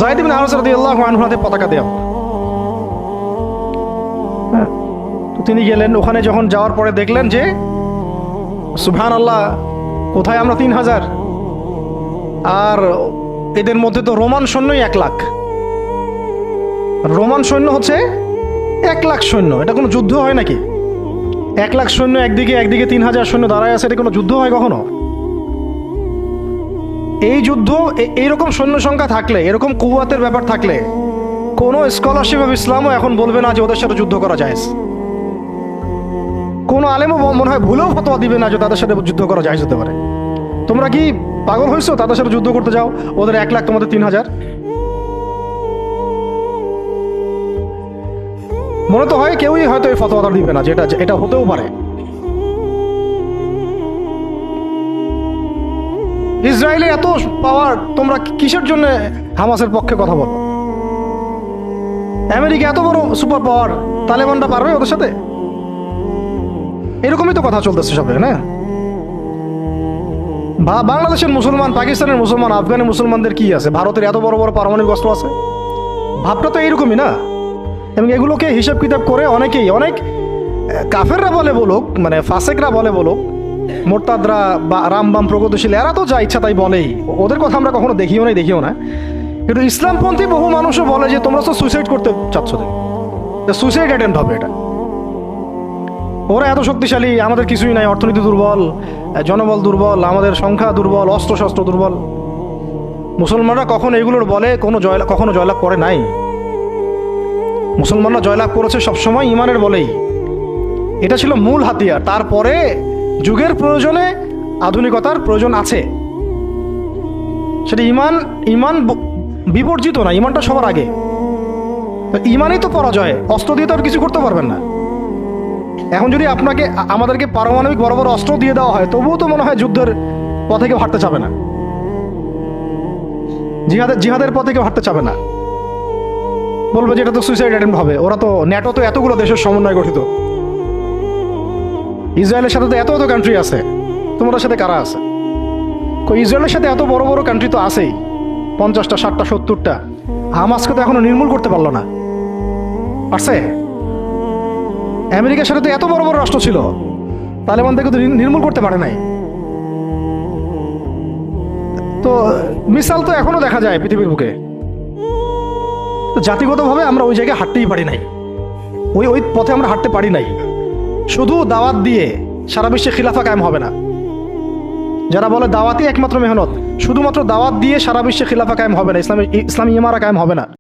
যায়েদ ইবনে আরস রাদিয়াল্লাহু আনহু হাতে পতাকা দেয়া। তো তিনি গেলেন, ওখানে যখন যাওয়ার পরে দেখলেন যে সুবহানাল্লাহ, কোথায় আমরা 3000, আর এদের মধ্যে তো রোমান সৈন্যই 1 লাখ। রোমান সৈন্য হচ্ছে 1 লাখ সৈন্য, এটা কোনো যুদ্ধ হয় নাকি? 1 লাখ সৈন্য একদিকে, একদিকে 3000 সৈন্য দাঁড়ায় আছে, এটা কোনো যুদ্ধ হয় কখনো? এই যুদ্ধ, এইরকম সৈন্য সংখ্যা থাকলে, এরকম কুওয়াতের ব্যাপার থাকলে, কোনো স্কলারশিপ অফ ইসলামও এখন বলবে না যে ওদের সাথে যুদ্ধ করা যায়। কোনো আলেমও মনে হয় ভুলেও ফতোয়া দিবে না যে তাদের সাথে যুদ্ধ করা যায় হতে পারে। তোমরা কি পাগল হয়েছো তাদের সাথে যুদ্ধ করতে যাও? ওদের 1 লাখ, তোমাদের 3000। মনে তো হয় কেউই হয়তো এই ফতোয়াটা দিবে না যে এটা হতেও পারে। ইসরায়েলে এত পাওয়ার, তোমরা কিসের জন্য হামাসের পক্ষে কথা বলো? আমেরিকা এত বড় সুপার পাওয়ার, তালেবানরা পারবে ওদের সাথে? এরকমই তো কথা চলতেছে সবে, না? বাংলাদেশের মুসলমান, পাকিস্তানের মুসলমান, আফগানের মুসলমানদের কি আছে? ভারতের এত বড় বড় পারমাণবিক অস্ত্র আছে। ভাবটা তো এইরকমই না? এবং এগুলোকে হিসাব কিতাব করে অনেকেই, অনেক কাফেররা বলে বলুক, মানে ফাসেকরা বলে বলুক, মোরতাদরা বা রামবাম প্রগতিশীল, এরা তো যা ইচ্ছা তাই বলেই। ওদের কথা আমরা কখনো দেখিও না। কিন্তু ইসলামপন্থী বহু মানুষও বলে যে তোমরা তো সুইসাইড করতে চাচ্ছ, সুইসাইড অ্যাটেম্প্ট হবে এটা। ওরা এত শক্তিশালী, আমাদের কিছুই নাই, অর্থনীতি দুর্বল, জনবল দুর্বল, আমাদের সংখ্যা দুর্বল, অস্ত্রশস্ত্র দুর্বল। মুসলমানরা কখনো এগুলোর বলে কখনো জয়লাভ করে নাই। মুসলমানরা জয়লাভ করেছে সবসময় ইমানের বলেই। এটা ছিল মূল হাতিয়ার। তারপরে যুগের প্রয়োজনে আধুনিকতার প্রয়োজন আছে, সেটা ইমান বিবর্জিত না, ইমানটা সবার আগে। ইমানই তো পরাজয়, অস্ত্র দিয়ে তো আর কিছু করতে পারবেন না। এখন যদি আমাদেরকে পারমাণবিক বড় বড় অস্ত্র দিয়ে দেওয়া হয়, তবুও তো মনে হয় যুদ্ধের পথে কেউ হাঁটতে চাবে না, জিহাদের পথে কেউ হাঁটতে চাবে না। বলবে যে এটা তো সুইসাইড অ্যাটেম্প্ট হবে। ওরা তো, ন্যাটো তো এতগুলো দেশের সমন্বয় গঠিত, ইসরায়েলের সাথে তো এত কান্ট্রি আছে, তোমাদের সাথে কারা আছে? ইসরায়েলের সাথে এত বড় বড় কান্ট্রি তো আছেই, 50টা, 60টা, 70টা। হামাসকে তো এখনো নির্মূল করতে পারলো না। পারছে? আমেরিকার সাথে তো এত বড় বড় রাষ্ট্র ছিল, তালেবানদেরকে তো নির্মূল করতে পারে নাই। তো মিসাইল তো এখনো দেখা যায় পৃথিবীর বুকে। তো জাতিগতভাবে আমরা ওই জায়গায় হাঁটতেই পারি নাই, ওই পথে আমরা হাঁটতে পারি নাই। শুধু দাওয়াত দিয়ে সারা বিশ্বে খিলাফা কায়েম হবে না। যারা বলে দাওয়াতই একমাত্র মেহনত, শুধুমাত্র দাওয়াত দিয়ে সারা বিশ্বে খিলাফা কায়েম হবে না, ইসলামী ইমারা কায়েম হবে না।